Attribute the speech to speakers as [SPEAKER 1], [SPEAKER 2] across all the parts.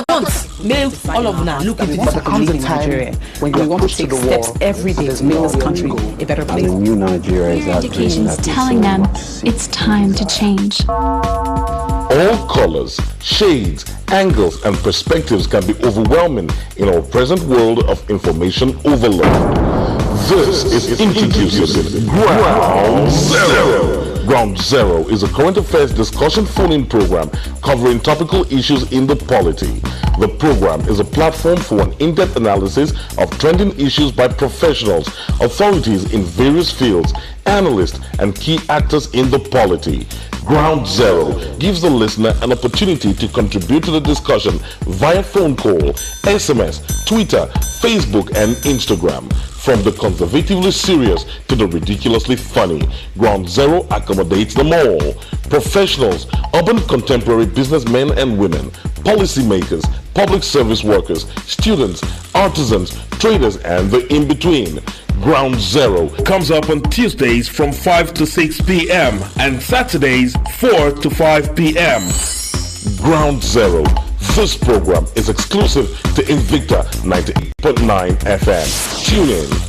[SPEAKER 1] want all of now look into this
[SPEAKER 2] comes a time when we want to take steps every day to make this country a better place.
[SPEAKER 3] The new Nigeria is
[SPEAKER 4] education is telling them it's time to change.
[SPEAKER 5] All colors, shades, angles, and perspectives can be overwhelming in our present world of information overload. This is introducing Ground Zero. Ground Zero is a current affairs discussion phone-in program covering topical issues in the polity. The program is a platform for an in-depth analysis of trending issues by professionals, authorities in various fields, analysts, and key actors in the polity. Ground Zero gives the listener an opportunity to contribute to the discussion via phone call, SMS, Twitter, Facebook, and Instagram. From the conservatively serious to the ridiculously funny, Ground Zero accommodates them all. Professionals, urban contemporary businessmen and women, policymakers, public service workers, students, artisans, traders, and the in-between. Ground Zero comes up on Tuesdays from 5 to 6 p.m. and Saturdays 4 to 5 p.m. Ground Zero. This program is exclusive to Invicta 98.9 FM. Tune in.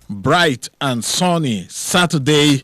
[SPEAKER 5] Bright and sunny Saturday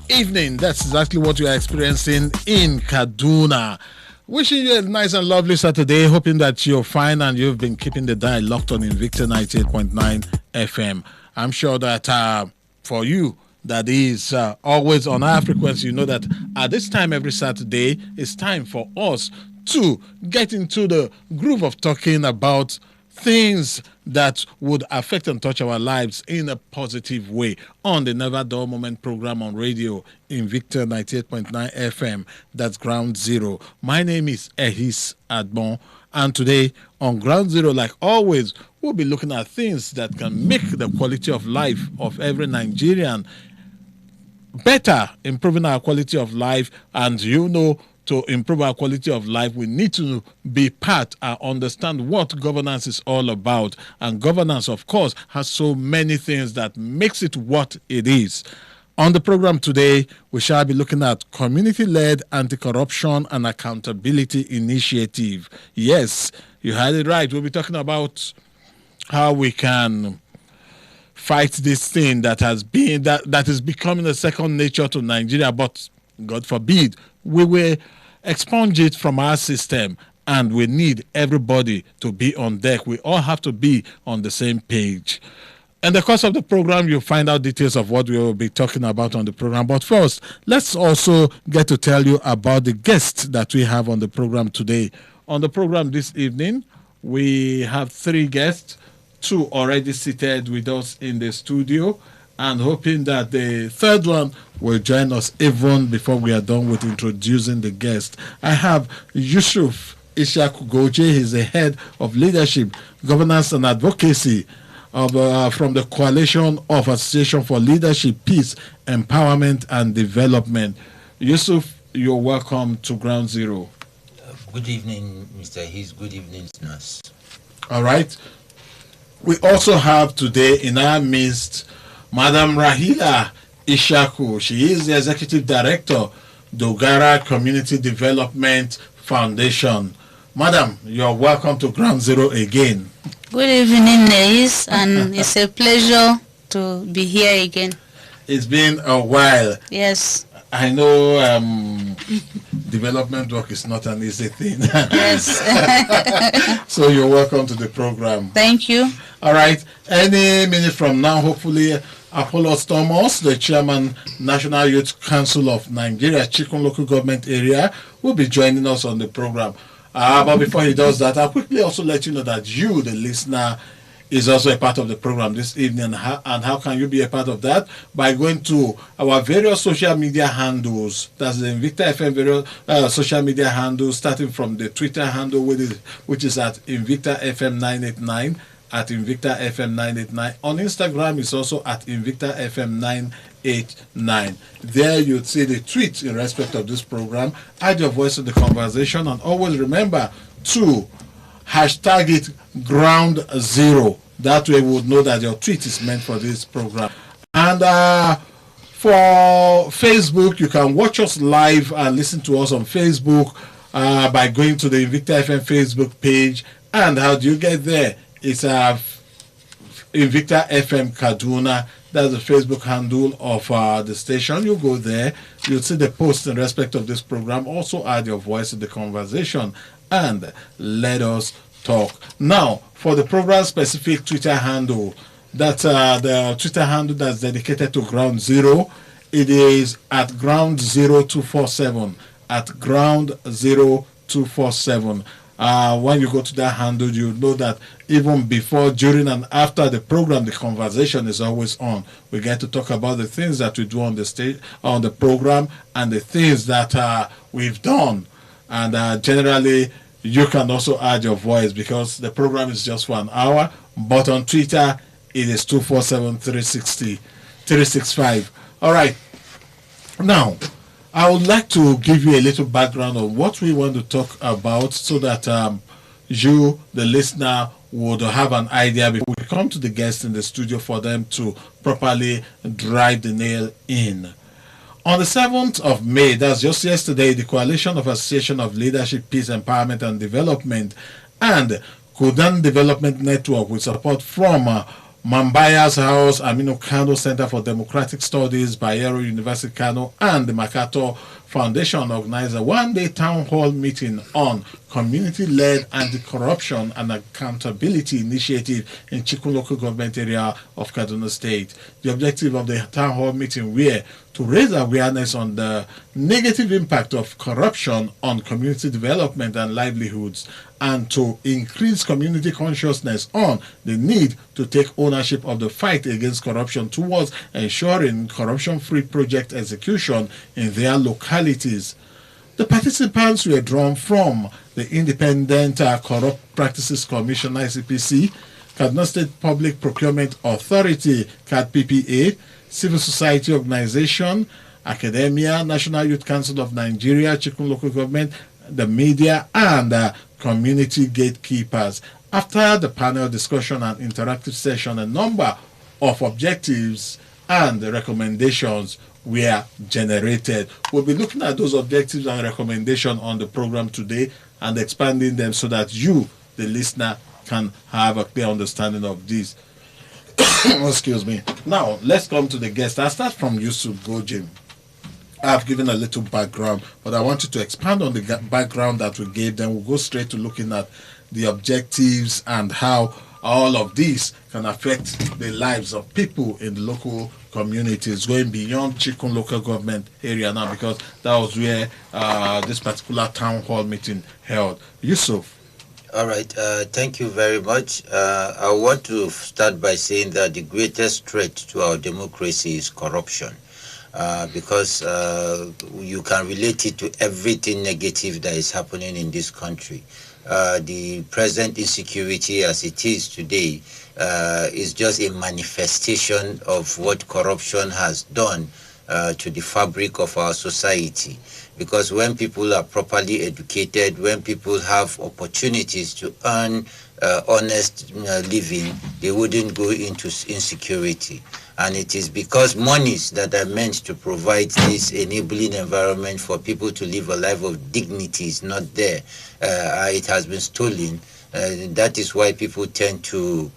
[SPEAKER 5] evening. That's exactly what we are experiencing in Kaduna. Wishing you a nice and lovely Saturday. Hoping that you're fine and you've been keeping the dial locked on Invicta 98.9 FM. I'm sure that for you, that is always on our frequency, you know that at this time every Saturday, it's time for us to get into the groove of talking about things that would affect and touch our lives in a positive way on the Never Dull Moment program on radio Invicta 98.9 FM. That's Ground Zero. My name is Ehis Agbon, and today on Ground Zero, like always, we'll be looking at things that can make the quality of life of every Nigerian better, improving our quality of life. And to improve our quality of life, we need to be part and understand what governance is all about. And governance, of course, has so many things that makes it what it is. On the program today, we shall be looking at community-led anti-corruption and accountability initiative. Yes, you had it right. We'll be talking about how we can fight this thing that has been that is becoming a second nature to Nigeria, but God forbid we will expunge it from our system, and we need everybody to be on deck. We all have to be on the same page. In the course of the program, you'll find out details of what we will be talking about on the program. But first, let's also get to tell you about the guests that we have on the program today. On the program this evening, we have 3 guests, 2 already seated with us in the studio, and hoping that the third one will join us even before we are done with introducing the guest. I have Yusuf Ishaku Goje. He's the head of leadership, governance, and advocacy from the Coalition of Association for Leadership, Peace, Empowerment, and Development. Yusuf, you're welcome to Ground Zero.
[SPEAKER 6] Good evening, Mr. Hayes. Good evening, listeners.
[SPEAKER 5] All right. We also have today in our midst Madam Rahila Ishaku. She is the Executive Director, Dogara Community Development Foundation. Madam, you're welcome to Ground Zero again.
[SPEAKER 7] Good evening, Ehis, and it's a pleasure to be here again.
[SPEAKER 5] It's been a while.
[SPEAKER 7] Yes.
[SPEAKER 5] I know development work is not an easy thing.
[SPEAKER 7] Yes.
[SPEAKER 5] So you're welcome to the program.
[SPEAKER 7] Thank you.
[SPEAKER 5] All right. Any minute from now, hopefully, Apollos Thomas, the Chairman, National Youth Council of Nigeria, Chikun Local Government Area, will be joining us on the program. But before he does that, I'll quickly also let you know that you, the listener, is also a part of the program this evening. And how can you be a part of that? By going to our various social media handles. That's the Invicta FM various social media handles, starting from the Twitter handle, which is at Invicta FM 989, at Invicta FM 989. On Instagram, it's also at Invicta FM 989. There you'd see the tweets in respect of this program. Add your voice to the conversation, and always remember to hashtag it ground zero. That way we would know that your tweet is meant for this program. And for Facebook, you can watch us live and listen to us on Facebook by going to the Invicta FM Facebook page. And how do you get there? It's Invicta FM Kaduna. That's the Facebook handle of the station. You go there, you'll see the post in respect of this program. Also add your voice to the conversation and let us talk. Now, for the program specific Twitter handle, that's the Twitter handle that's dedicated to Ground Zero. It is at Ground 0247. At Ground 0247. When you go to that handle, you know that even before, during, and after the program, the conversation is always on. We get to talk about the things that we do on the stage, on the program, and the things that we've done. And generally, you can also add your voice because the program is just for an hour. But on Twitter, it is 247-360-365. All right. Now, I would like to give you a little background on what we want to talk about so that you, the listener, would have an idea before we come to the guests in the studio for them to properly drive the nail in. On the 7th of May, that's just yesterday, the Coalition of Association of Leadership, Peace, Empowerment and Development and Kudan Development Network with support from Mambaya's House, Aminu Kano Center for Democratic Studies, Bayero University Kano, and the Makato Foundation organized a one-day town hall meeting on community-led anti-corruption and accountability initiative in Chikun local government area of Kaduna State. The objective of the town hall meeting were to raise awareness on the negative impact of corruption on community development and livelihoods, and to increase community consciousness on the need to take ownership of the fight against corruption towards ensuring corruption-free project execution in their localities. The participants were drawn from the Independent Corrupt Practices Commission, ICPC, Kaduna State Public Procurement Authority, CALPED, civil society organization, academia, National Youth Council of Nigeria, Chikun local government, the media, and community gatekeepers. After the panel discussion and interactive session, a number of objectives and recommendations were generated. We'll be looking at those objectives and recommendations on the program today and expanding them so that you, the listener, can have a clear understanding of this. Excuse me. Now, let's come to the guest. I'll start from Yusuf Goje. I've given a little background, but I want you to expand on the background that we gave. Then we'll go straight to looking at the objectives and how all of these can affect the lives of people in the local communities, going beyond Chikun local government area now, because that was where this particular town hall meeting held. Yusuf.
[SPEAKER 6] All right. Thank you very much. I want to start by saying that the greatest threat to our democracy is corruption. Because you can relate it to everything negative that is happening in this country. The present insecurity as it is today is just a manifestation of what corruption has done to the fabric of our society. Because when people are properly educated, when people have opportunities to earn honest living, they wouldn't go into insecurity. And it is because monies that are meant to provide this enabling environment for people to live a life of dignity is not there. It has been stolen. That is why people tend to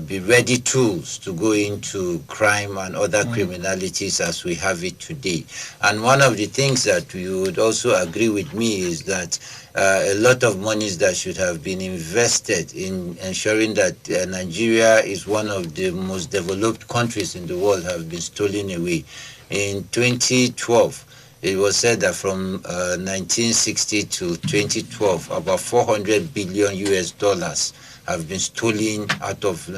[SPEAKER 6] be ready tools to go into crime and other criminalities as we have it today. And one of the things that you would also agree with me is that a lot of monies that should have been invested in ensuring that Nigeria is one of the most developed countries in the world have been stolen away. In 2012, it was said that from 1960 to 2012, about 400 billion US dollars have been stolen out of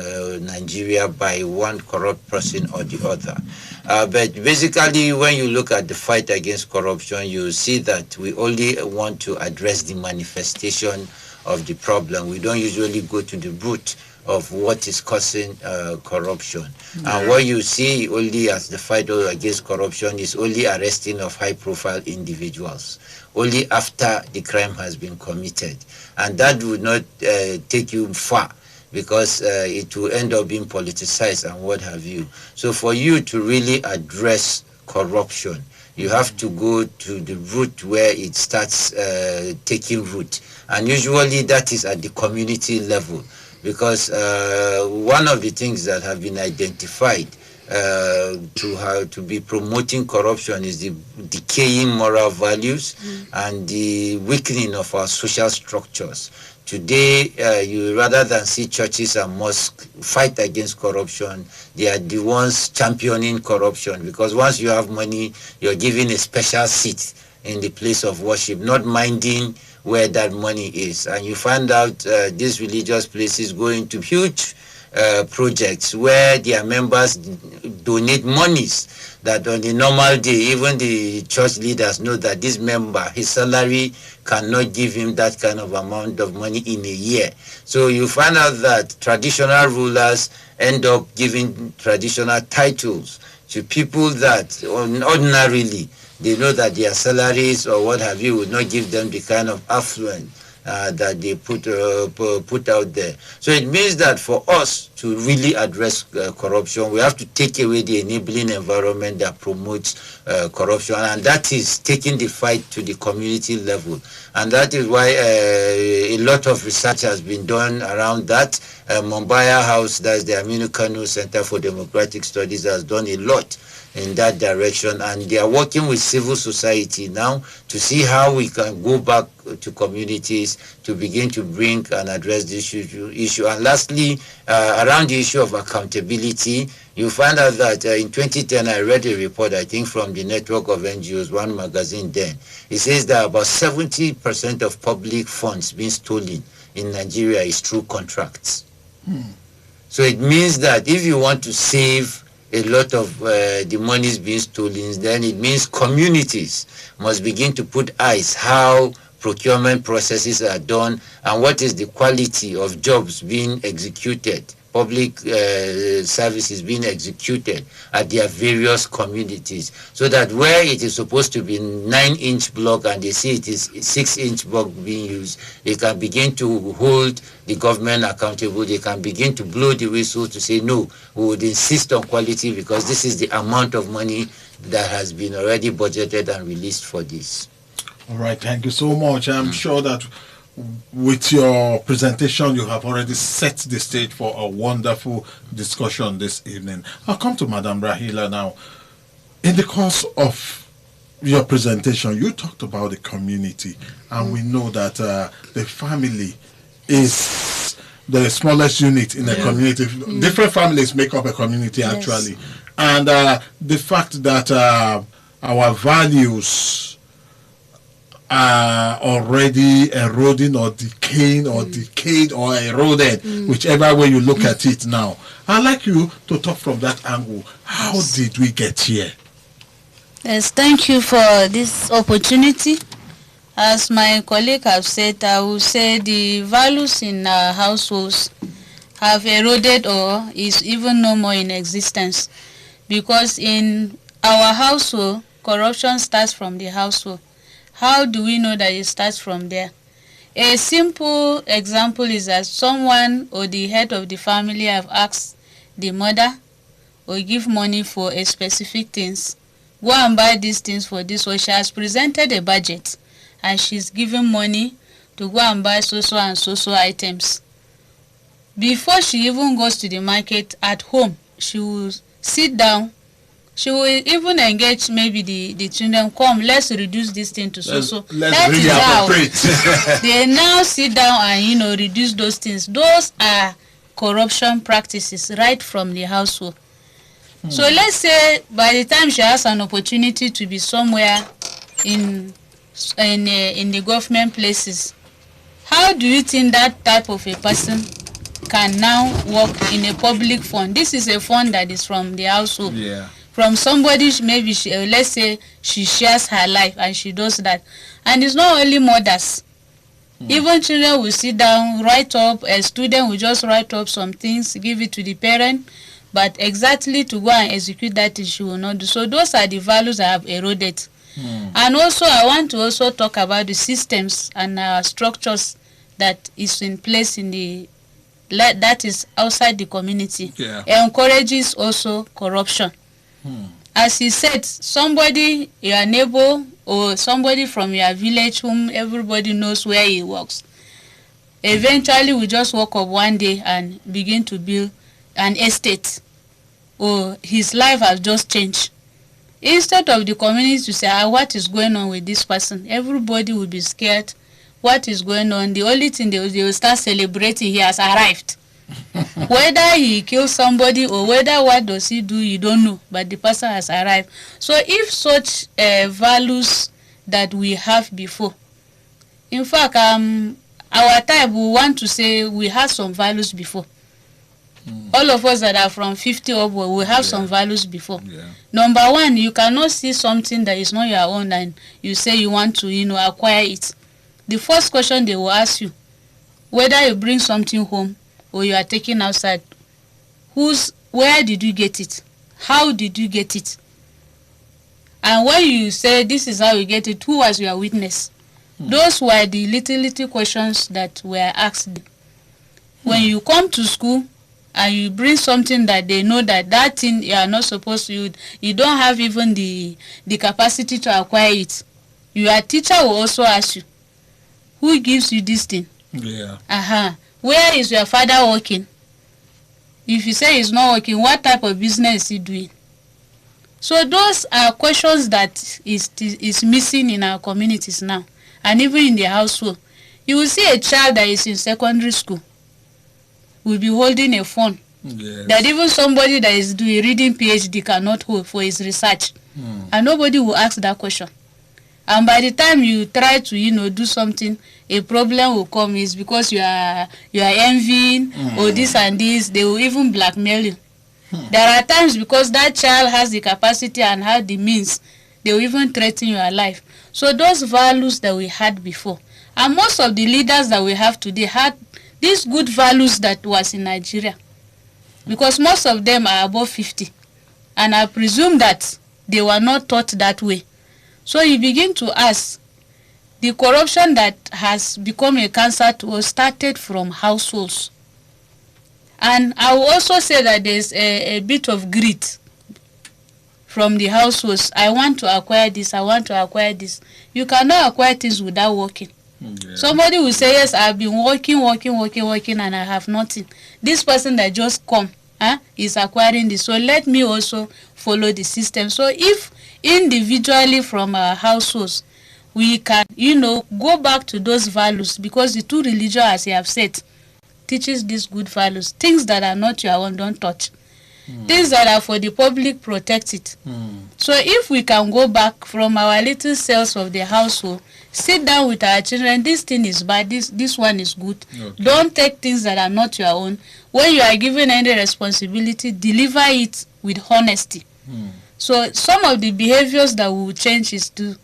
[SPEAKER 6] Nigeria by one corrupt person or the other. But basically, when you look at the fight against corruption, you see that we only want to address the manifestation of the problem. We don't usually go to the root of what is causing corruption. And what you see only as the fight against corruption is only arresting of high-profile individuals, only after the crime has been committed. And that would not take you far, because it will end up being politicized and what have you. So for you to really address corruption, you have to go to the root where it starts taking root. And usually that is at the community level, because one of the things that have been identified to be promoting corruption is the decaying moral values and the weakening of our social structures. Today, you rather than see churches and mosques fight against corruption, they are the ones championing corruption, because once you have money, you're given a special seat in the place of worship, not minding where that money is. And you find out these religious places go into huge projects where their members donate monies that on a normal day, even the church leaders know that this member, his salary cannot give him that kind of amount of money in a year. So you find out that traditional rulers end up giving traditional titles to people that ordinarily they know that their salaries or what have you would not give them the kind of affluence that they put out there. So it means that for us to really address corruption, we have to take away the enabling environment that promotes corruption, and that is taking the fight to the community level. And that is why a lot of research has been done around that. Mumbai House, that's the Aminu Kano Center for Democratic Studies, has done a lot in that direction, and they are working with civil society now to see how we can go back to communities to begin to bring and address this issue. And lastly, around the issue of accountability, you find out that in 2010, I read a report, I think from the network of NGOs, one magazine then. It says that about 70% of public funds being stolen in Nigeria is through contracts. So it means that if you want to save a lot of the monies being stolen, then it means communities must begin to put eyes how procurement processes are done and what is the quality of jobs being executed, public services being executed at their various communities, so that where it is supposed to be 9-inch block and they see it is 6-inch block being used, they can begin to hold the government accountable. They can begin to blow the whistle to say, no, we would insist on quality because this is the amount of money that has been already budgeted and released for this.
[SPEAKER 5] All right, thank you so much. I'm sure that with your presentation, you have already set the stage for a wonderful discussion this evening. I'll come to Madam Rahila now. In the course of your presentation, you talked about the community, and we know that the family is the smallest unit in a community. Different families make up a community, actually. And the fact that our values are already eroding or decaying or decayed or eroded, whichever way you look at it now. I'd like you to talk from that angle. How did we get here?
[SPEAKER 7] Yes, thank you for this opportunity. As my colleague have said, I will say the values in our households have eroded or is even no more in existence, because in our household, corruption starts from the household. How do we know that it starts from there? A simple example is that someone or the head of the family have asked the mother or give money for a specific things. Go and buy these things for this. So she has presented a budget and she's given money to go and buy so-so and so-so items. Before she even goes to the market at home, she will sit down. She will even engage maybe the children, come, let's reduce this thing to so-so. That is how they now sit down and, reduce those things. Those are corruption practices right from the household. So let's say by the time she has an opportunity to be somewhere in the government places. How do you think that type of a person can now work in a public fund? This is a fund that is from the household.
[SPEAKER 5] Yeah.
[SPEAKER 7] From somebody, maybe let's say she shares her life and she does that. And it's not only mothers. Even children will sit down, write up, a student will just write up some things, give it to the parent, but exactly to go and execute that she will not do. So those are the values that have eroded. And also I want to also talk about the systems and structures that is in place in the that is outside the community.
[SPEAKER 5] Yeah.
[SPEAKER 7] It encourages also corruption. As he said, somebody, your neighbor or somebody from your village whom everybody knows where he works, eventually will just wake up one day and begin to build an estate, or his life has just changed. Instead of the community to say, what is going on with this person, everybody will be scared. What is going on? The only thing they will start celebrating, he has arrived. Whether he kills somebody or whether what does he do, you don't know, but the person has arrived. So if such values that we have before, in fact, our time, we want to say we had some values before. All of us that are from 50 upward, we have some values before. Number one, you cannot see something that is not your own and you say you want to, acquire it. The first question they will ask you, whether you bring something home or you are taking outside, where did you get it? How did you get it? And when you say this is how you get it, who was your witness? Those were the little questions that were asked. When you come to school and you bring something that they know that thing you are not supposed to, you don't have even the capacity to acquire it. Your teacher will also ask you, who gives you this thing? Yeah. Where is your father working? If you say he's not working, what type of business is he doing? So those are questions that is missing in our communities now, and even in the household. You will see a child that is in secondary school will be holding a phone that even somebody that is doing reading PhD cannot hold for his research, and nobody will ask that question. And by the time you try to, do something, a problem will come. Is because you are envying or this and this. They will even blackmail you. There are times because that child has the capacity and has the means, they will even threaten your life. So those values that we had before, and most of the leaders that we have today had these good values that was in Nigeria, because most of them are above 50, and I presume that they were not taught that way. So you begin to ask, the corruption that has become a cancer to us started from households. And I will also say that there's a bit of greed from the households. I want to acquire this, I want to acquire this. You cannot acquire things without working. Somebody will say, yes, I've been working, and I have nothing. This person that just come is acquiring this. So let me also follow the system. So if individually from our households, we can, go back to those values, because the two religion, as you have said, teaches these good values. Things that are not your own, don't touch. Things that are for the public, protect it. So if we can go back from our little cells of the household, sit down with our children, this thing is bad, this one is good. Don't take things that are not your own. When you are given any responsibility, deliver it with honesty. So some of the behaviors that will change is to,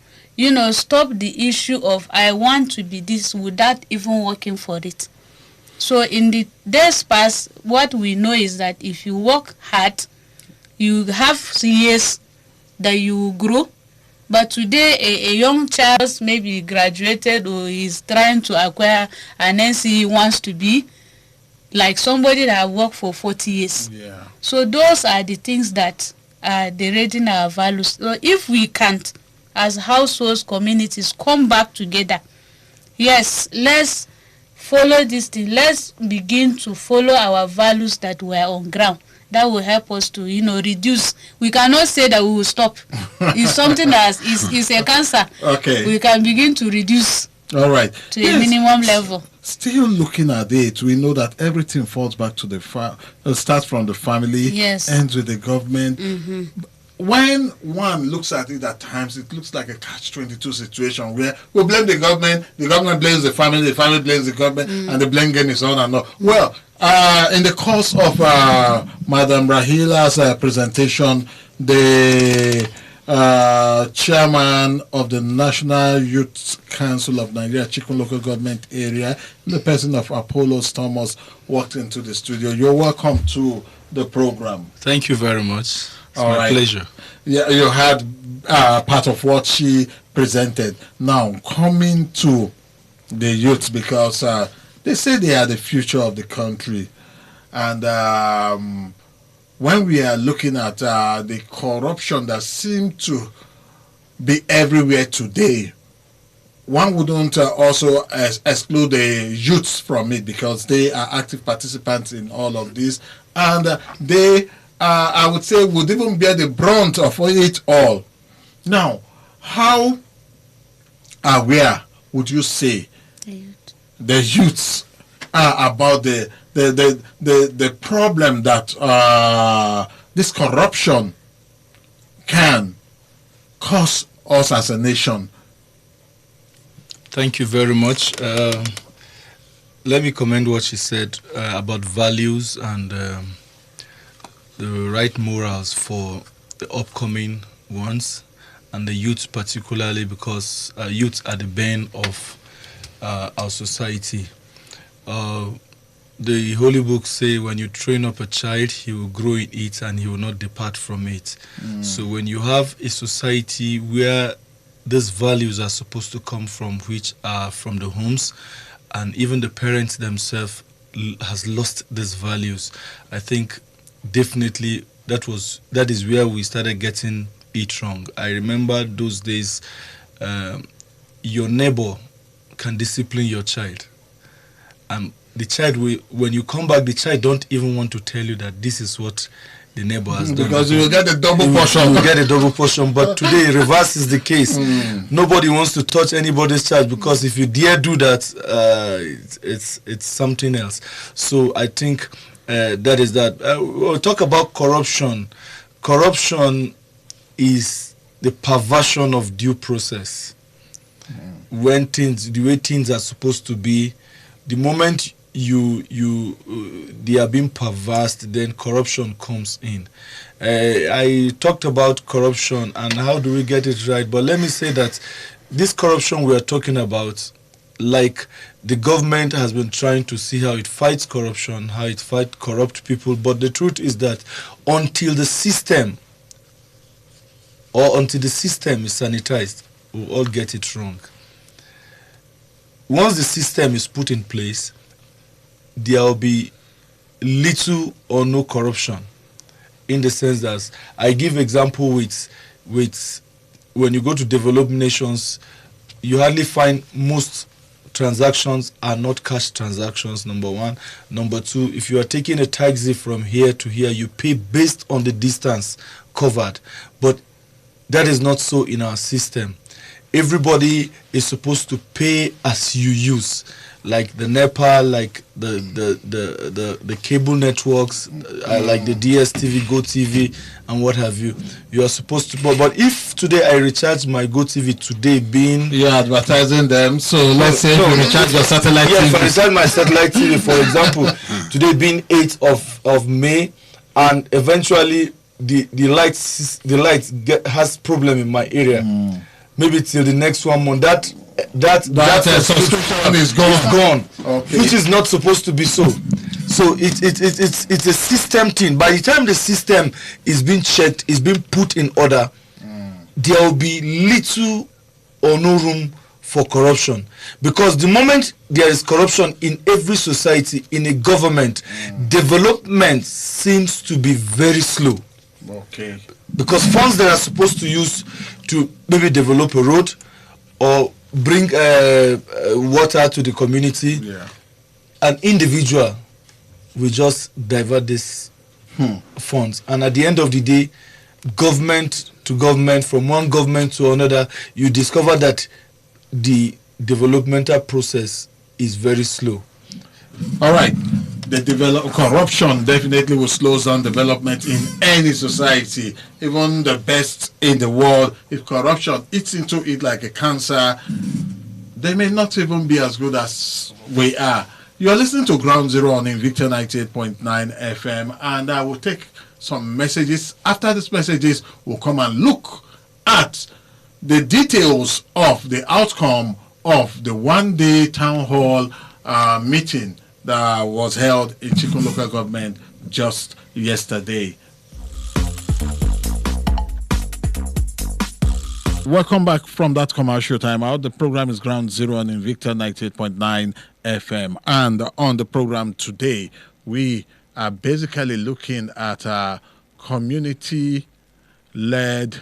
[SPEAKER 7] stop the issue of I want to be this without even working for it. So in the days past, what we know is that if you work hard, you have years that you will grow. But today, a young child maybe graduated or is trying to acquire an NC he wants to be like somebody that have worked for 40 years. So those are the things that are degrading our values. So if we can't, as households, communities, come back together, yes, let's follow this thing. Let's begin to follow our values that were on ground. That will help us to, reduce. We cannot say that we will stop. It's something that is a cancer. Okay. We can begin to reduce.
[SPEAKER 5] All right.
[SPEAKER 7] To a minimum level.
[SPEAKER 5] Still looking at it, we know that everything falls back to the starts from the family, ends with the government. when one looks at it at times, it looks like a catch-22 situation where we blame the government blames the family blames the government, and the blame game is on and on. Well, in the course of Madam Rahila's presentation, the chairman of the National Youth Council of Nigeria, Chikun local government area, in the person of Apollos Thomas, walked into the studio. You're welcome to the program.
[SPEAKER 1] Thank you very much. It's my pleasure.
[SPEAKER 5] Yeah, you had part of what she presented. Now, coming to the youth, because they say they are the future of the country. And when we are looking at the corruption that seems to be everywhere today, one wouldn't also exclude the youths from it, because they are active participants in all of this. And they I would say, would even bear the brunt of it all. Now, how aware would you say the youths are about the problem that this corruption can cause us as a nation?
[SPEAKER 1] Thank you very much. Let me commend what she said about values and the right morals for the upcoming ones, and the youth particularly, because youth are the bane of our society. The Holy Book say, when you train up a child, he will grow in it and he will not depart from it. So when you have a society where these values are supposed to come from, which are from the homes, and even the parents themselves has lost these values, I think definitely that is where we started getting it wrong. I remember those days, your neighbor can discipline your child, and the child when you come back, the child don't even want to tell you that this is what the neighbor has done,
[SPEAKER 5] because you will get a double portion.
[SPEAKER 1] You will get a double portion. But today, reverse is the case. Nobody wants to touch anybody's child, because if you dare do that, it's something else. So I think that is that. We'll talk about corruption. Corruption is the perversion of due process. When the way things are supposed to be, the moment they are being perversed, then corruption comes in. I talked about corruption and how do we get it right, but let me say that this corruption we are talking about, like the government has been trying to see how it fights corruption, how it fights corrupt people, but the truth is that until the system is sanitized, we'll all get it wrong. Once the system is put in place, there will be little or no corruption, in the sense that I give example with when you go to developed nations, you hardly find most transactions are not cash transactions, number one. Number two, if you are taking a taxi from here to here, you pay based on the distance covered. But that is not so in our system. Everybody is supposed to pay as you use, like the NEPA, like the cable networks, like the DSTV, GoTV, and what have you. You are supposed to, but if today I recharge my GoTV today, being
[SPEAKER 5] you're advertising them, so let's say you recharge your satellite TV.
[SPEAKER 1] If I recharge my satellite TV, for example, today being 8th of May, and eventually the lights has problem in my area. Maybe till the next 1 month, that subscription is gone. Okay. Which is not supposed to be so. So it's a system thing. By the time the system is being checked, is being put in order, there will be little or no room for corruption. Because the moment there is corruption in every society, in a government, development seems to be very slow.
[SPEAKER 5] Okay.
[SPEAKER 1] Because funds that are supposed to use to maybe develop a road or bring water to the community, an individual will just divert these funds. And at the end of the day, government to government, from one government to another, you discover that the developmental process is very slow.
[SPEAKER 5] All right. corruption definitely will slow down development in any society, even the best in the world. If corruption eats into it like a cancer, they may not even be as good as we are. You are listening to Ground Zero on Invicta 98.9 FM, and I will take some messages. After these messages, we'll come and look at the details of the outcome of the one-day town hall meeting that was held in Chikun local government just yesterday. Welcome back from that commercial timeout. The program is Ground Zero on Invicta 98.9 FM. And on the program today, we are basically looking at community-led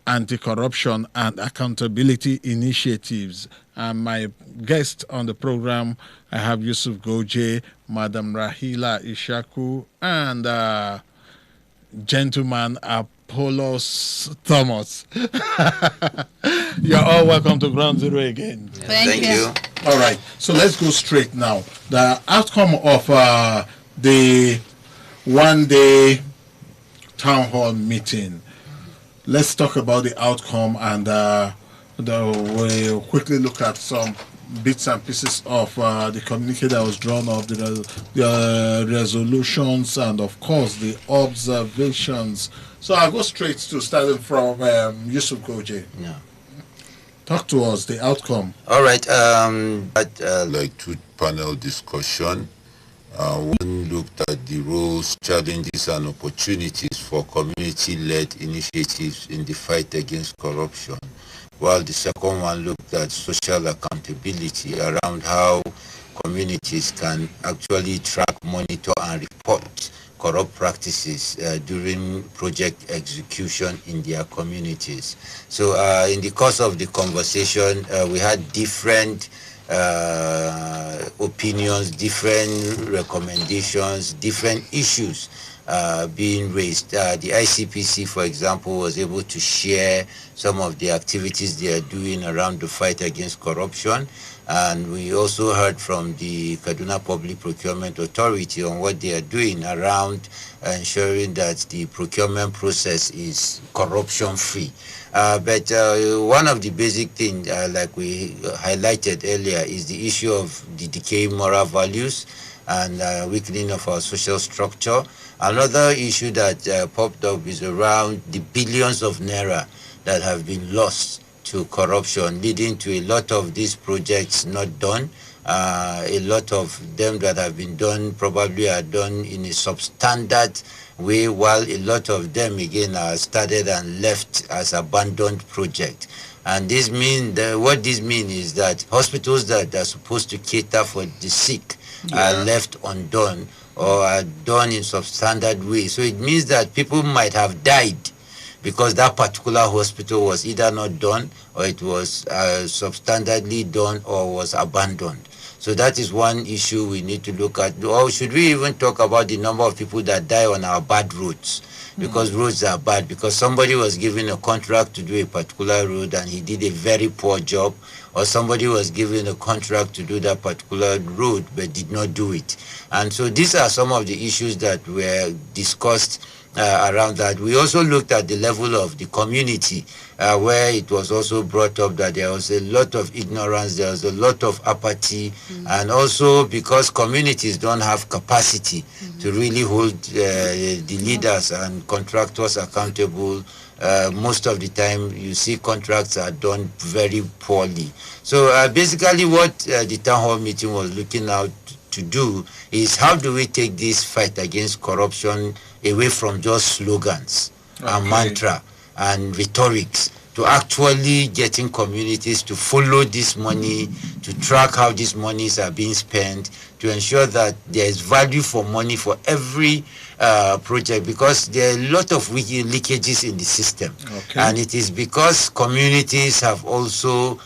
[SPEAKER 5] anti-corruption and accountability initiatives. And my guest on the program, I have Yusuf Goje, Madam Rahila Ishaku, and gentleman Apollos Thomas. You're all welcome to Ground Zero again.
[SPEAKER 6] Thank you.
[SPEAKER 5] All right, so let's go straight now. The outcome of the one-day town hall meeting. Let's talk about the outcome, and we'll quickly look at some bits and pieces of the communique that was drawn up, the resolutions, and of course the observations. So I'll go straight to starting from Yusuf Goje.
[SPEAKER 6] Yeah.
[SPEAKER 5] Talk to us, the outcome.
[SPEAKER 6] All right.
[SPEAKER 3] Like two-panel discussion. One looked at the roles, challenges, and opportunities for community-led initiatives in the fight against corruption, while the second one looked at social accountability around how communities can actually track, monitor, and report corrupt practices during project execution in their communities. So in the course of the conversation, we had different opinions, different recommendations, different issues being raised. The ICPC, for example, was able to share some of the activities they are doing around the fight against corruption. And we also heard from the Kaduna Public Procurement Authority on what they are doing around ensuring that the procurement process is corruption-free. But one of the basic things, like we highlighted earlier, is the issue of the decaying moral values and weakening of our social structure. Another issue that popped up is around the billions of naira that have been lost to corruption, leading to a lot of these projects not done. A lot of them that have been done probably are done in a substandard way, while a lot of them again are started and left as abandoned project. And this means what this means is that hospitals that are supposed to cater for the sick are left undone or are done in substandard way. So it means that people might have died because that particular hospital was either not done or it was substandardly done or was abandoned. So that is one issue we need to look at. Or should we even talk about the number of people that die on our bad roads? Because roads are bad, because somebody was given a contract to do a particular road and he did a very poor job, or somebody was given a contract to do that particular road but did not do it. And so these are some of the issues that were discussed around that. We also looked at the level of the community, where it was also brought up that there was a lot of ignorance, there was a lot of apathy, and also because communities don't have capacity to really hold the leaders and contractors accountable. Most of the time you see contracts are done very poorly. So basically what the town hall meeting was looking out to do is how do we take this fight against corruption away from just slogans and mantra and rhetorics to actually getting communities to follow this money, to track how these monies are being spent, to ensure that there is value for money for every project, because there are a lot of leakages in the system. And it is because communities have also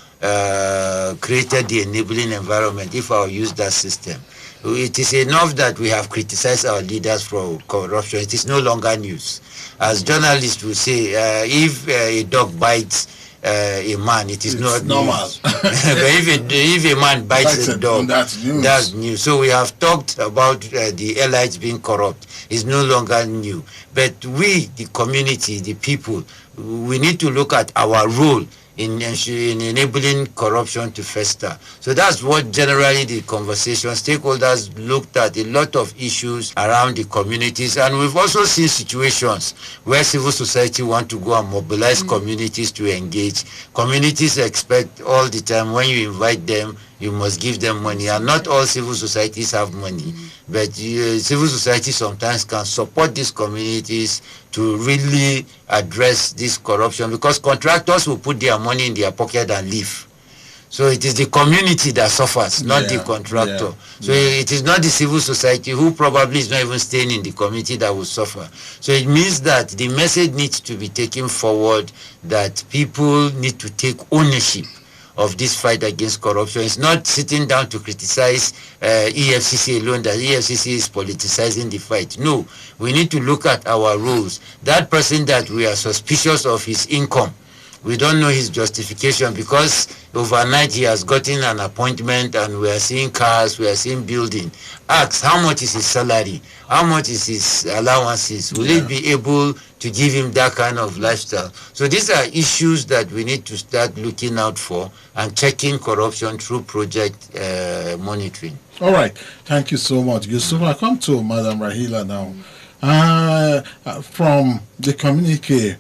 [SPEAKER 3] created the enabling environment, if I'll use that system. It is enough that we have criticized our leaders for corruption. It is no longer news. As journalists will say, if a dog bites a man, it is not
[SPEAKER 5] normal.
[SPEAKER 3] news. But if a man bites a dog, that's new. So we have talked about the elites being corrupt. It's no longer new. But we, the community, the people, we need to look at our role in enabling corruption to fester. So that's what generally the conversation stakeholders looked at, a lot of issues around the communities. And we've also seen situations where civil society want to go and mobilize communities to engage. Communities expect all the time when you invite them, you must give them money. And not all civil societies have money. But civil society sometimes can support these communities to really address this corruption, because contractors will put their money in their pocket and leave. So it is the community that suffers, not the contractor. So it is not the civil society, who probably is not even staying in the community, that will suffer. So it means that the message needs to be taken forward that people need to take ownership of this fight against corruption. It's not sitting down to criticize EFCC alone, that EFCC is politicizing the fight. No, we need to look at our rules. That person that we are suspicious of his income, we don't know his justification, because overnight he has gotten an appointment and we are seeing cars, we are seeing building. Ask, how much is his salary? How much is his allowances? Will it be able to give him that kind of lifestyle? So these are issues that we need to start looking out for and checking corruption through project monitoring.
[SPEAKER 5] All right. Thank you so much, Yusuf. I come to Madam Rahila now. From the communique,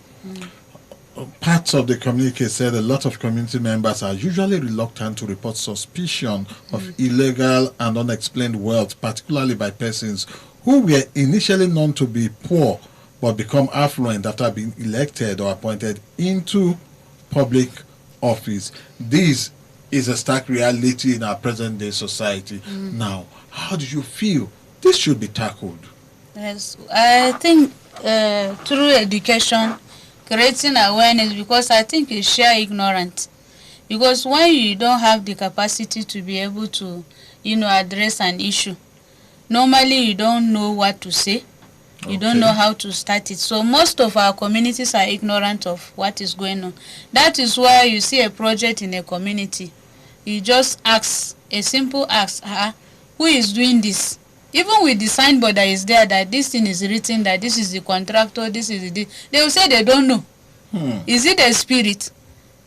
[SPEAKER 5] parts of the communique said a lot of community members are usually reluctant to report suspicion of illegal and unexplained wealth, particularly by persons who were initially known to be poor but become affluent after being elected or appointed into public office. This is a stark reality in our present-day society. Now, how do you feel this should be tackled?
[SPEAKER 7] Yes, I think through education, creating awareness, because I think it's sheer ignorance. Because when you don't have the capacity to be able to, address an issue, normally you don't know what to say. You don't know how to start it. So most of our communities are ignorant of what is going on. That is why you see a project in a community. You just ask, a simple ask, who is doing this? Even with the signboard that is there, that this thing is written, that this is the contractor, this is the... They will say they don't know. Is it a spirit?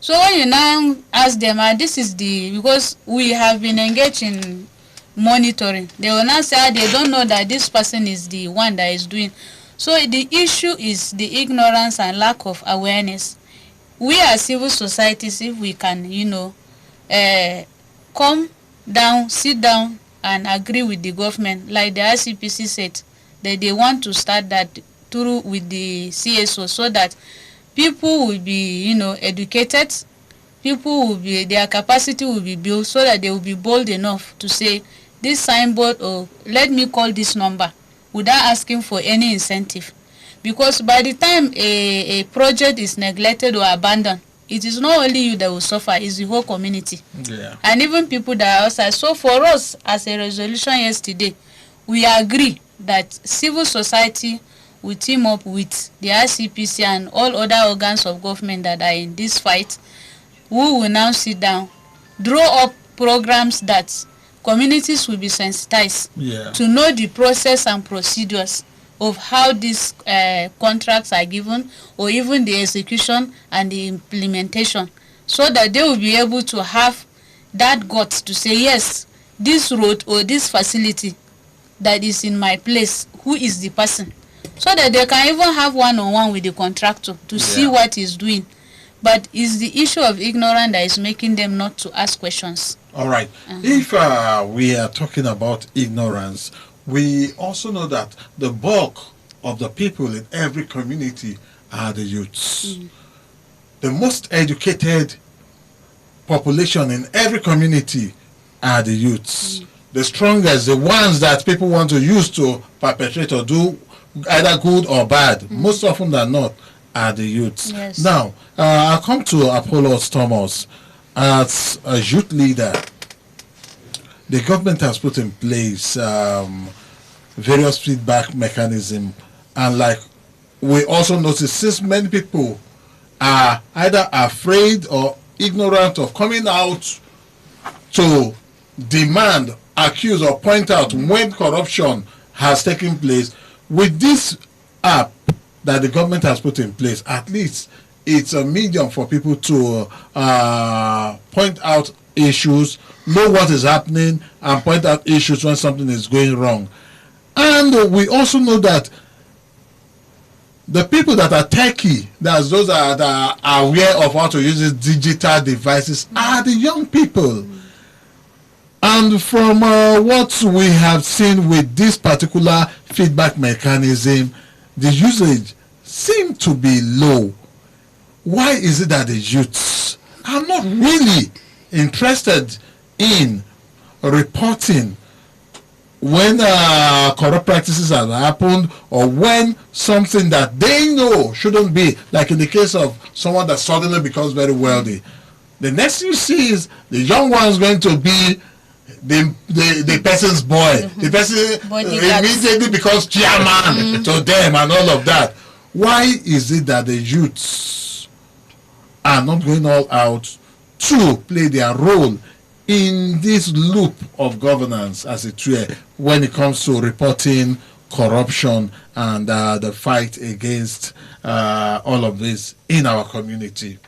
[SPEAKER 7] So when you now ask them, this is the... Because we have been engaged in monitoring. They will now say they don't know that this person is the one that is doing. So the issue is the ignorance and lack of awareness. We as civil societies, if we can, come down, sit down and agree with the government, like the ICPC said, that they want to start that through with the CSO, so that people will be, educated, people will be, their capacity will be built, so that they will be bold enough to say, this signboard, or let me call this number, without asking for any incentive. Because by the time a project is neglected or abandoned, it is not only you that will suffer, it's the whole community. And even people that are outside. So for us, as a resolution yesterday, we agree that civil society will team up with the ICPC and all other organs of government that are in this fight. We will now sit down, draw up programs that communities will be sensitized to know the process and procedures of how these contracts are given, or even the execution and the implementation, so that they will be able to have that guts to say, yes, this road or this facility that is in my place, who is the person? So that they can even have one-on-one with the contractor to see what he's doing. But it's the issue of ignorance that is making them not to ask questions.
[SPEAKER 5] All right. If we are talking about ignorance, we also know that the bulk of the people in every community are the youths. The most educated population in every community are the youths. The strongest, the ones that people want to use to perpetrate or do either good or bad, most often than not, are the youths. Now, I'll come to Apollos Thomas. As a youth leader, the government has put in place various feedback mechanisms, and like we also notice, since many people are either afraid or ignorant of coming out to demand, accuse, or point out when corruption has taken place. With this app that the government has put in place, at least it's a medium for people to point out issues, know what is happening, and point out issues when something is going wrong. And we also know that the people that are techie, that's those that are aware of how to use these digital devices, are the young people. And from what we have seen with this particular feedback mechanism, the usage seems to be low. Why is it that the youths are not really interested in reporting when corrupt practices have happened, or when something that they know shouldn't be, like in the case of someone that suddenly becomes very wealthy? The next thing you see is the young one's going to be the person's boy. The person immediately becomes chairman to them and all of that. Why is it that the youths are not going all out to play their role in this loop of governance, as it were, when it comes to reporting corruption and the fight against all of this in our community?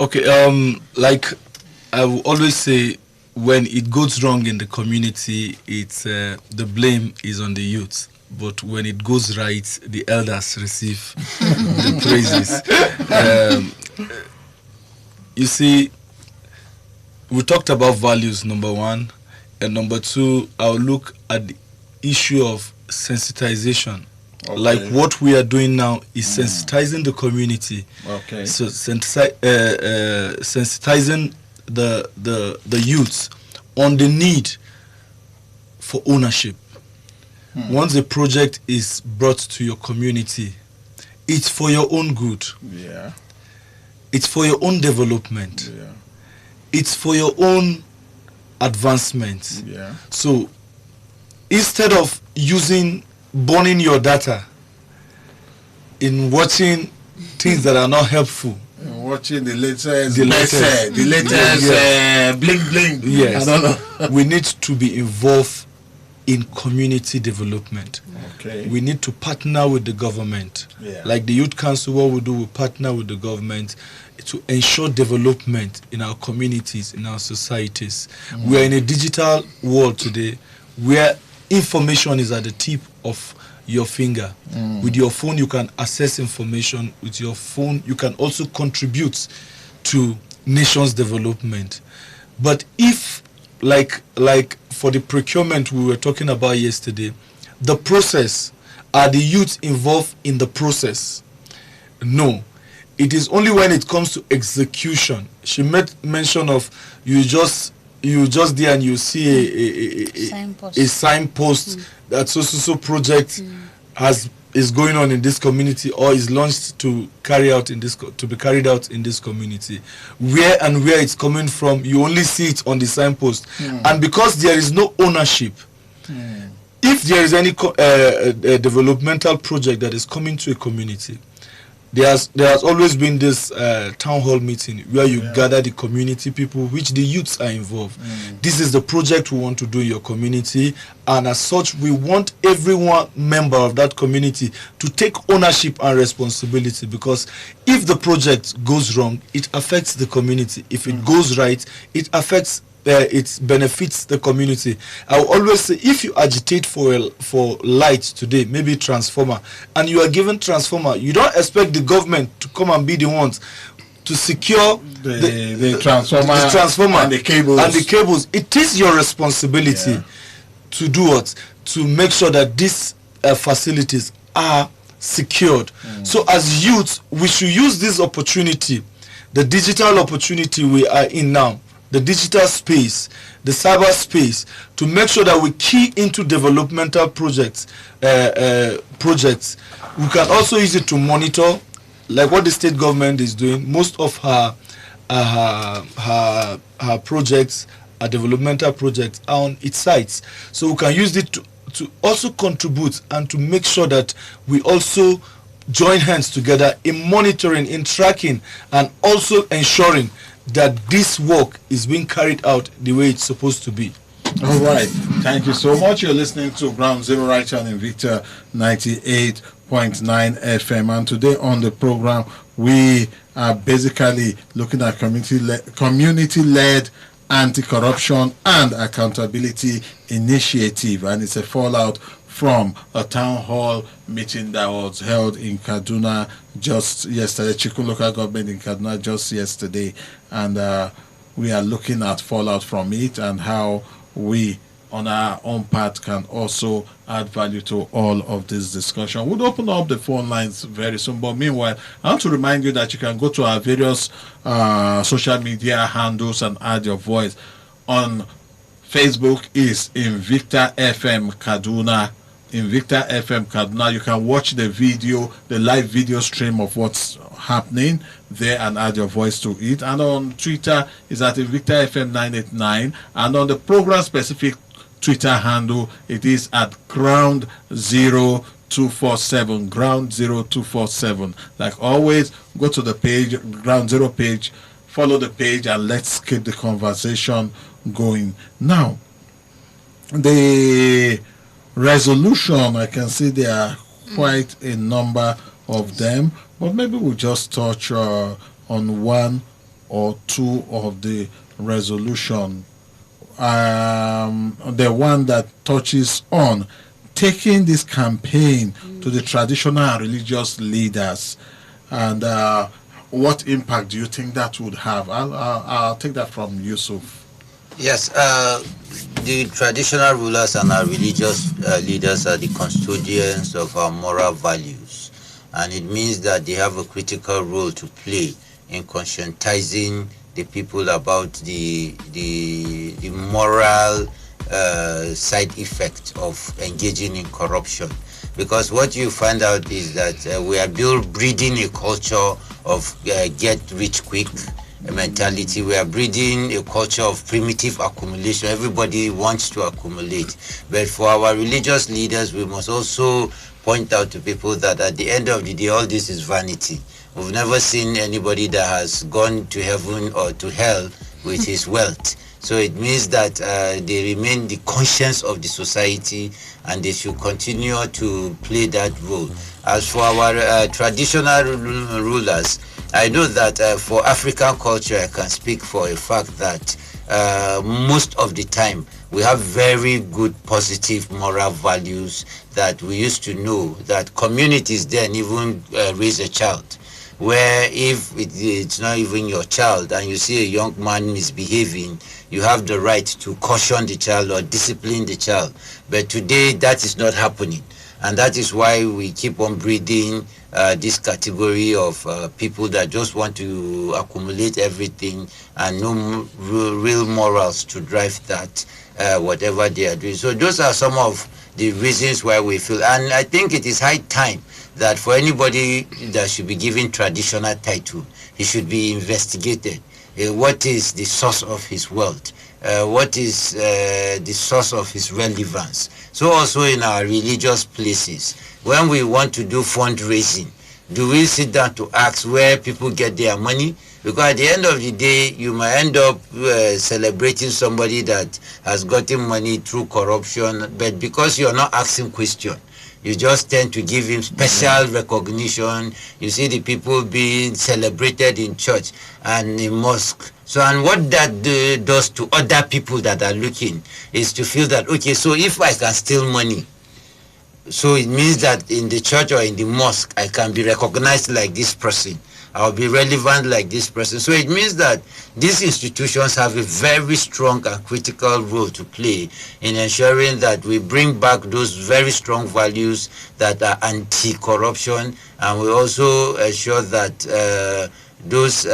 [SPEAKER 1] Okay, like I will always say, when it goes wrong in the community, it's the blame is on the youth. But when it goes right, the elders receive the praises. You see, we talked about values, number one. And number two, I'll look at the issue of sensitization. Okay. Like what we are doing now is sensitizing the community. Okay. So sensitizing the youths on the need for ownership. Once a project is brought to your community, it's for your own good. Yeah. It's for your own development. Yeah. It's for your own advancement. Yeah. So instead of burning your data in watching things that are not helpful,
[SPEAKER 5] watching the latest bling bling.
[SPEAKER 1] Yes. I don't know. We need to be involved in community development. Okay. We need to partner with the government. Yeah. Like the Youth Council, what we do, we partner with the government to ensure development in our communities, in our societies. We are in a digital world today where information is at the tip of your finger. With your phone, you can access information. With your phone, you can also contribute to nation's development. But if, like for the procurement we were talking about yesterday, the process, are the youth involved in the process? No. It is only when it comes to execution. She made mention of you just there and you see a signpost that so project is going on in this community, or is launched to be carried out in this community. Where it's coming from, you only see it on the signpost. And because there is no ownership, if there is any a developmental project that is coming to a community, there has always been this town hall meeting where you gather the community people, which the youths are involved. This is the project we want to do in your community, and as such we want everyone member of that community to take ownership and responsibility, because if the project goes wrong, it affects the community. If it goes right, it affects it benefits the community. I will always say, if you agitate for light today, maybe transformer, and you are given transformer, you don't expect the government to come and be the ones to secure the transformer and the cables. It is your responsibility to do what? To make sure that these facilities are secured. So as youth, we should use this opportunity, the digital opportunity we are in now, the digital space, the cyber space, to make sure that we key into developmental projects. We can also use it to monitor, like what the state government is doing. Most of her projects, her developmental projects, are on its sites. So we can use it to also contribute and to make sure that we also join hands together in monitoring, in tracking, and also ensuring that this work is being carried out the way it's supposed to be.
[SPEAKER 5] All right. Thank you so much. You're listening to Ground Zero right here on Invicta 98.9 FM. And today on the program, we are basically looking at community-led anti-corruption and accountability initiative. And it's a fallout from a town hall meeting that was held in Kaduna just yesterday, Chikun local government in Kaduna just yesterday. And we are looking at fallout from it and how we on our own part can also add value to all of this discussion. We'll open up the phone lines very soon, but meanwhile, I want to remind you that you can go to our various social media handles and add your voice. On Facebook is Invicta FM Kaduna. Invicta FM Kaduna. You can watch the video, the live video stream of what's happening there and add your voice to it. And on Twitter is at Invicta FM 989. And on the program specific Twitter handle, it is at Ground 0247. Ground 0247. Like always, go to the page, Ground Zero page, follow the page, and let's keep the conversation going. Now, the resolution, I can see there are quite a number of them, but maybe we'll just touch on one or two of the resolution. The one that touches on taking this campaign to the traditional and religious leaders, and what impact do you think that would have? I'll take that from Yusuf.
[SPEAKER 3] Yes, the traditional rulers and our religious leaders are the custodians of our moral values, and it means that they have a critical role to play in conscientizing the people about the moral side effect of engaging in corruption. Because what you find out is that we are breeding a culture of get rich quick mentality. We are breeding a culture of primitive accumulation. Everybody wants to accumulate. But for our religious leaders, we must also point out to people that at the end of the day, all this is vanity. We've never seen anybody that has gone to heaven or to hell with his wealth. So it means that they remain the conscience of the society, and they should continue to play that role. As for our traditional rulers, I know that for African culture, I can speak for a fact that most of the time we have very good positive moral values that we used to know that communities then even raise a child, where if it's not even your child and you see a young man misbehaving, you have the right to caution the child or discipline the child. But today that is not happening, and that is why we keep on breeding this category of people that just want to accumulate everything and no real morals to drive that, whatever they are doing. So those are some of the reasons why we feel, and I think it is high time that for anybody that should be given traditional title, he should be investigated. What is the source of his wealth? What is the source of his relevance? So also in our religious places, when we want to do fundraising, do we sit down to ask where people get their money? Because at the end of the day, you might end up celebrating somebody that has gotten money through corruption, but because you're not asking questions, you just tend to give him special recognition. You see the people being celebrated in church and in mosque. So, and what that does to other people that are looking is to feel that, okay, so if I can steal money, so it means that in the church or in the mosque, I can be recognized like this person. I'll be relevant like this person. So it means that these institutions have a very strong and critical role to play in ensuring that we bring back those very strong values that are anti-corruption, and we also ensure that those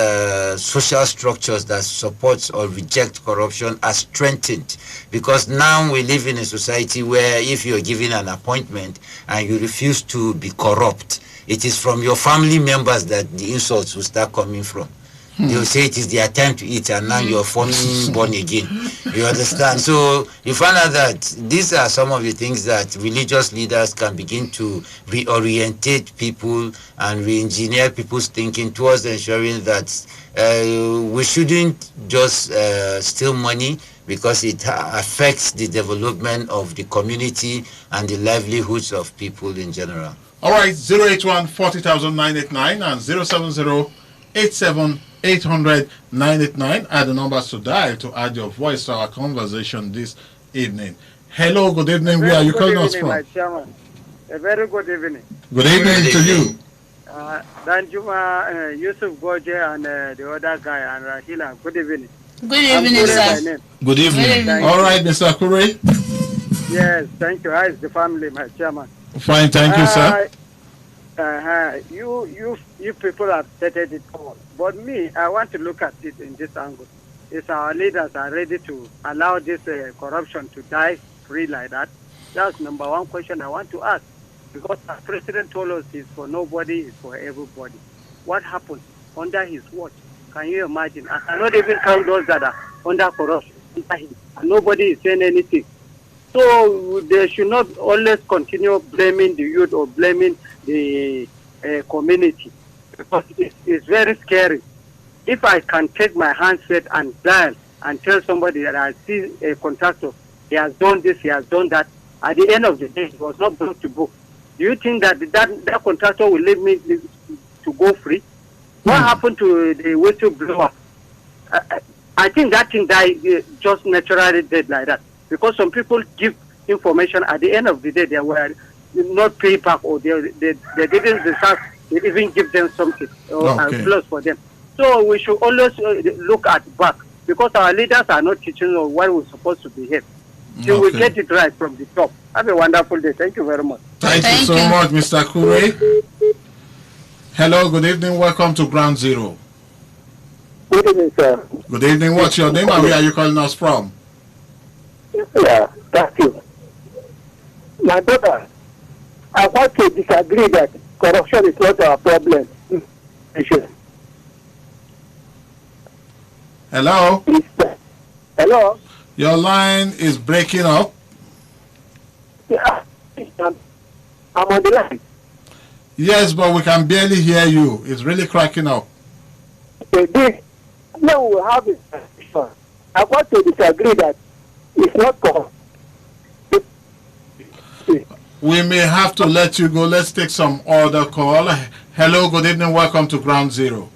[SPEAKER 3] social structures that support or reject corruption are strengthened. Because now we live in a society where if you're given an appointment and you refuse to be corrupt, it is from your family members that the insults will start coming from.
[SPEAKER 6] They will say it is their time to eat, and now you're forming born again. You understand? So you find out that these are some of the things that religious leaders can begin to reorientate people and re-engineer people's thinking towards ensuring that we shouldn't just steal money, because it affects the development of the community and the livelihoods of people in general.
[SPEAKER 5] All right, 081 40,989 and 070 87 800 989 are the numbers to dial to add your voice to our conversation this evening. Hello, good evening. Where are you calling us from?
[SPEAKER 8] A very good evening.
[SPEAKER 5] Good evening to you.
[SPEAKER 8] Danjuma, Yusuf, Goje, and the other guy, and Rahila. Good evening.
[SPEAKER 7] Good evening, sir.
[SPEAKER 1] Good evening.
[SPEAKER 5] All right, Mr. Akure.
[SPEAKER 8] Yes, thank you. How is the family, my chairman?
[SPEAKER 5] Fine, thank you, sir.
[SPEAKER 8] You people have stated it all. But me, I want to look at it in this angle. Is our leaders are ready to allow this corruption to die free like that? That's number one question I want to ask. Because the president told us it's for nobody, it's for everybody. What happened under his watch? Can you imagine? I cannot even count those that are under corruption. Nobody is saying anything. So they should not always continue blaming the youth or blaming the community, because it's very scary. If I can take my handset and dial and tell somebody that I see a contractor, he has done this, he has done that, at the end of the day, he was not brought to book. Do you think that that contractor will leave me to go free? What happened to the whistleblower? I think that thing died just naturally dead like that. Because some people give information, at the end of the day, they were not paid back, or they didn't deserve to even give them something or plus for them. So we should always look at back, because our leaders are not teaching us what we're supposed to behave. So we get it right from the top. Have a wonderful day. Thank you very much.
[SPEAKER 5] Thank you so much, Mr. Kure. Hello, good evening. Welcome to Ground Zero.
[SPEAKER 8] Good evening, sir.
[SPEAKER 5] Good evening. What's your name and where are you calling us from?
[SPEAKER 8] Yeah, thank you. My brother, I want to disagree that corruption is not our problem.
[SPEAKER 5] Hello?
[SPEAKER 8] Hello?
[SPEAKER 5] Your line is breaking up.
[SPEAKER 8] Yeah, I'm on the line.
[SPEAKER 5] Yes, but we can barely hear you. It's really cracking up.
[SPEAKER 8] No, we have it. I want to disagree that it's not corrupt.
[SPEAKER 5] We may have to let you go. Let's take some other call. Hello, good evening. Welcome to Ground Zero.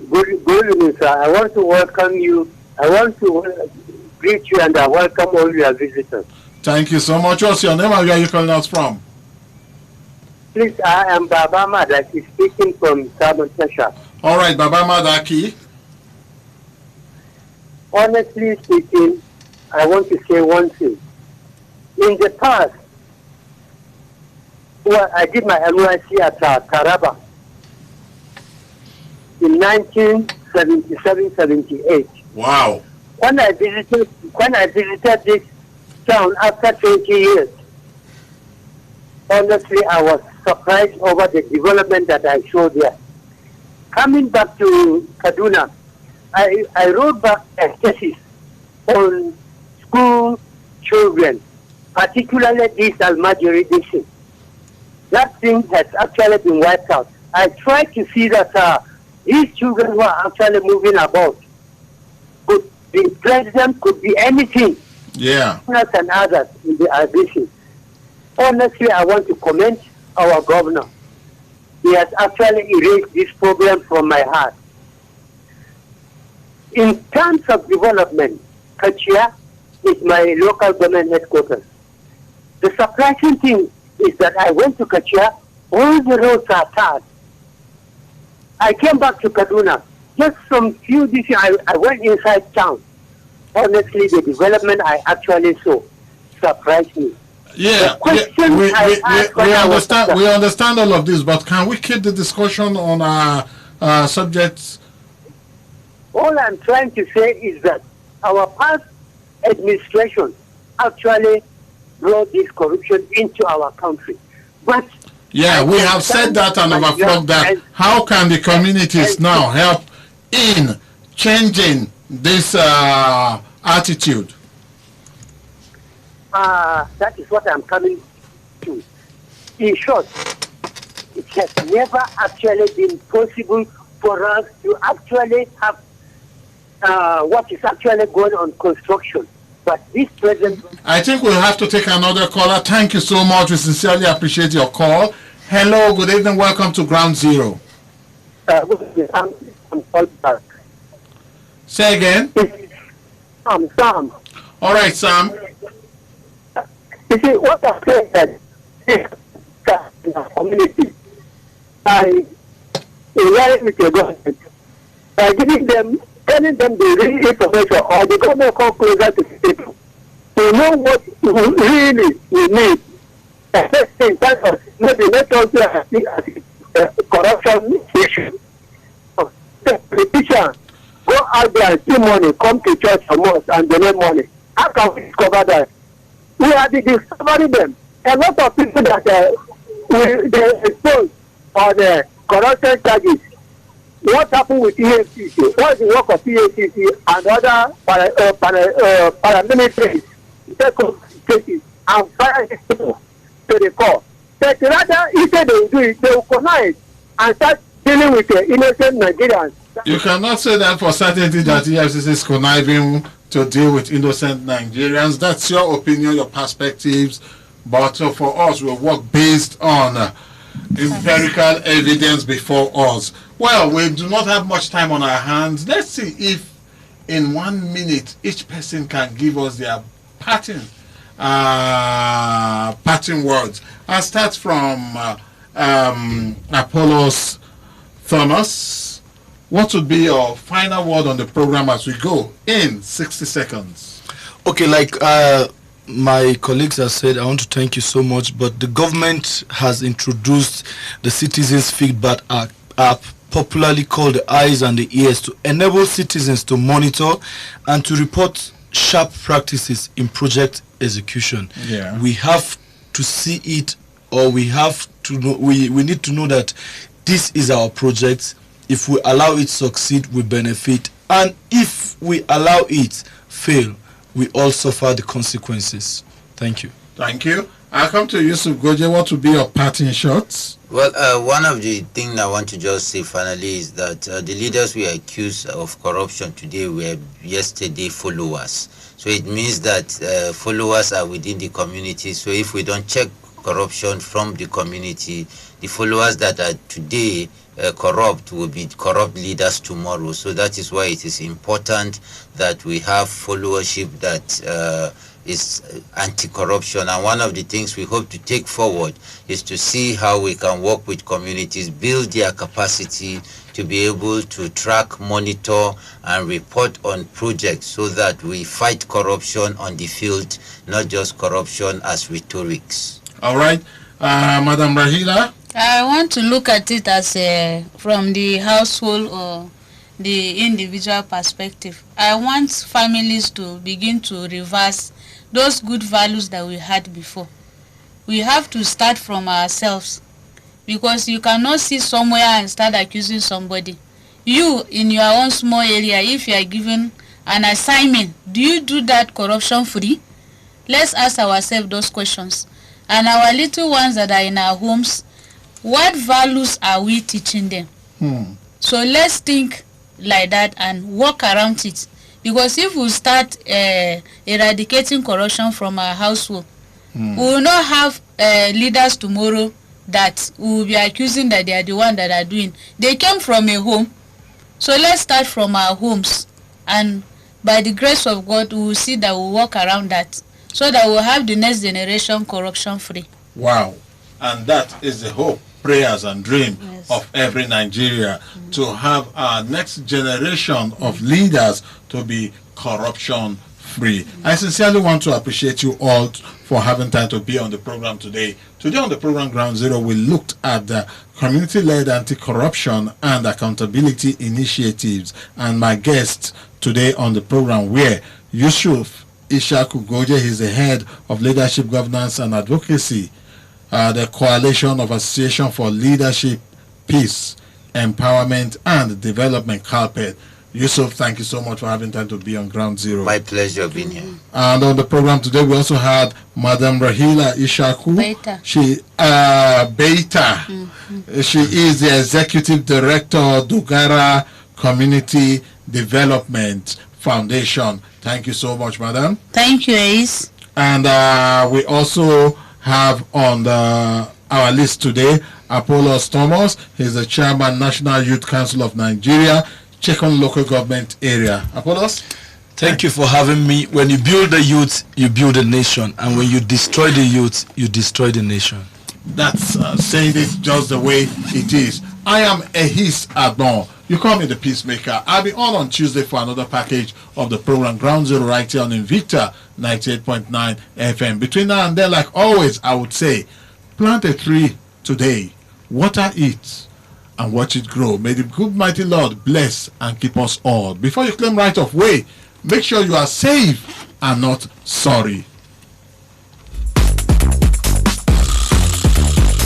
[SPEAKER 8] Good evening, sir. I want to welcome you. I want to greet you, and I welcome all your visitors.
[SPEAKER 5] Thank you so much. What's your name and where are you calling us from?
[SPEAKER 8] Please, I am Baba Madaki speaking from Sabon Tasha.
[SPEAKER 5] All right, Baba Madaki.
[SPEAKER 8] Honestly speaking, I want to say one thing. In the past, I did my NYC at Taraba in 1977-78.
[SPEAKER 5] Wow.
[SPEAKER 8] When I visited this town after 20 years, honestly, I was surprised over the development that I saw there. Coming back to Kaduna, I wrote back a thesis on school children, particularly this Almajiri district. That thing has actually been wiped out. I tried to see that these children who are actually moving about, the president could be anything.
[SPEAKER 5] Yeah.
[SPEAKER 8] And others in the addition. Honestly, I want to commend our governor. He has actually erased this problem from my heart. In terms of development, Kachia is my local government headquarters. The surprising thing is that I went to Kachia, all the roads are tarred. I came back to Kaduna. Just some few days, I went inside town. Honestly, the development I actually saw surprised me.
[SPEAKER 5] Yeah, we understand all of this, but can we keep the discussion on our subjects?
[SPEAKER 8] All I'm trying to say is that our past administration actually brought this corruption into our country. But
[SPEAKER 5] Yeah, we have said that and overflowed that. How can the communities now help in changing this attitude?
[SPEAKER 9] That is what I'm coming to. In short, it has never actually been possible for us to actually have what is actually going on construction. But this present...
[SPEAKER 5] I think we'll have to take another caller. Thank you so much. We sincerely appreciate your call. Hello, good evening. Welcome to Ground Zero.
[SPEAKER 9] I'm back.
[SPEAKER 5] Say again?
[SPEAKER 9] I'm Sam.
[SPEAKER 5] All right, Sam.
[SPEAKER 9] You see, what I'm saying that in the community, by relying with the government, by giving them, telling them the real information, or the government come closer to the people to know what really we need. Especially in terms of maybe let us do as corruption issue. The politician go out there and see money, come to church for months and donate money. How can we discover that? We are discovering them. A lot of people that they exposed on the corruption charges. What happened with EFCC? What is the work of EFCC and other paramilitaries cases and fire people to the court? But rather, instead they will do it, they will connive and start dealing with the innocent Nigerians.
[SPEAKER 5] You cannot say that for certainty that EFCC is conniving to deal with innocent Nigerians. That's your opinion, your perspectives. But for us, we work based on empirical evidence before us. Well, we do not have much time on our hands. Let's see if in 1 minute each person can give us their parting words. I'll start from Apollos Thomas. What would be your final word on the program as we go in 60 seconds?
[SPEAKER 1] Okay, like my colleagues have said, I want to thank you so much, but the government has introduced the Citizens Feedback app, popularly called the Eyes and the Ears, to enable citizens to monitor and to report sharp practices in project execution.
[SPEAKER 5] Yeah.
[SPEAKER 1] We have to see it, or we have to know, we need to know that this is our project. If we allow it succeed, we benefit, and if we allow it fail, we all suffer the consequences. Thank you.
[SPEAKER 5] Thank you. I'll come to Yusuf. Goje, what will be your parting shots?
[SPEAKER 6] Well, one of the things I want to just say finally is that the leaders we accused of corruption today were yesterday followers. So it means that followers are within the community. So if we don't check corruption from the community, the followers that are today corrupt will be corrupt leaders tomorrow. So that is why it is important that we have followership that is anti-corruption. And one of the things we hope to take forward is to see how we can work with communities, build their capacity to be able to track, monitor, and report on projects so that we fight corruption on the field, not just corruption as rhetorics.
[SPEAKER 5] All right. Madam Rahila?
[SPEAKER 7] I want to look at it as from the household or the individual perspective. I want families to begin to reverse those good values that we had before. We have to start from ourselves, because you cannot sit somewhere and start accusing somebody. You, in your own small area, if you are given an assignment, do you do that corruption free? Let's ask ourselves those questions. And our little ones that are in our homes, what values are we teaching them? So let's think like that and work around it. Because if we start eradicating corruption from our household, we will not have leaders tomorrow that we will be accusing that they are the one that are doing. They came from a home. So let's start from our homes. And by the grace of God, we will see that we will work around that, so that we will have the next generation corruption free.
[SPEAKER 5] Wow. And that is the hope, prayers and dream of every Nigeria, to have our next generation of leaders to be corruption free. I sincerely want to appreciate you all for having time to be on the program today. Today on the program Ground Zero, we looked at the community-led anti-corruption and accountability initiatives. And my guests today on the program were Yusuf Ishaku Goje. He's the head of leadership, governance, and advocacy the Coalition of Association for Leadership, Peace, Empowerment and Development, CALPED. Yusuf, thank you so much for having time to be on Ground Zero.
[SPEAKER 6] My pleasure being here.
[SPEAKER 5] And on the program today, we also had Madam Rahila Ishaku.
[SPEAKER 7] Beta.
[SPEAKER 5] She is the Executive Director of Dogara Community Development Foundation. Thank you so much, Madam.
[SPEAKER 7] Thank you, Ehis.
[SPEAKER 5] And we also have on our list today Apollos Thomas. He's the Chairman, National Youth Council of Nigeria, Chikun local government area. Apollos?
[SPEAKER 1] Thank you for having me. When you build the youth, you build a nation. And when you destroy the youth, you destroy the nation.
[SPEAKER 5] That's saying it just the way it is. I am Ehis Agbon. You call me the Peacemaker. I'll be on Tuesday for another package of the program Ground Zero right here on Invicta 98.9 FM. Between now and then, like always, I would say, plant a tree today, water it, and watch it grow. May the good mighty Lord bless and keep us all. Before you claim right of way, make sure you are safe and not sorry.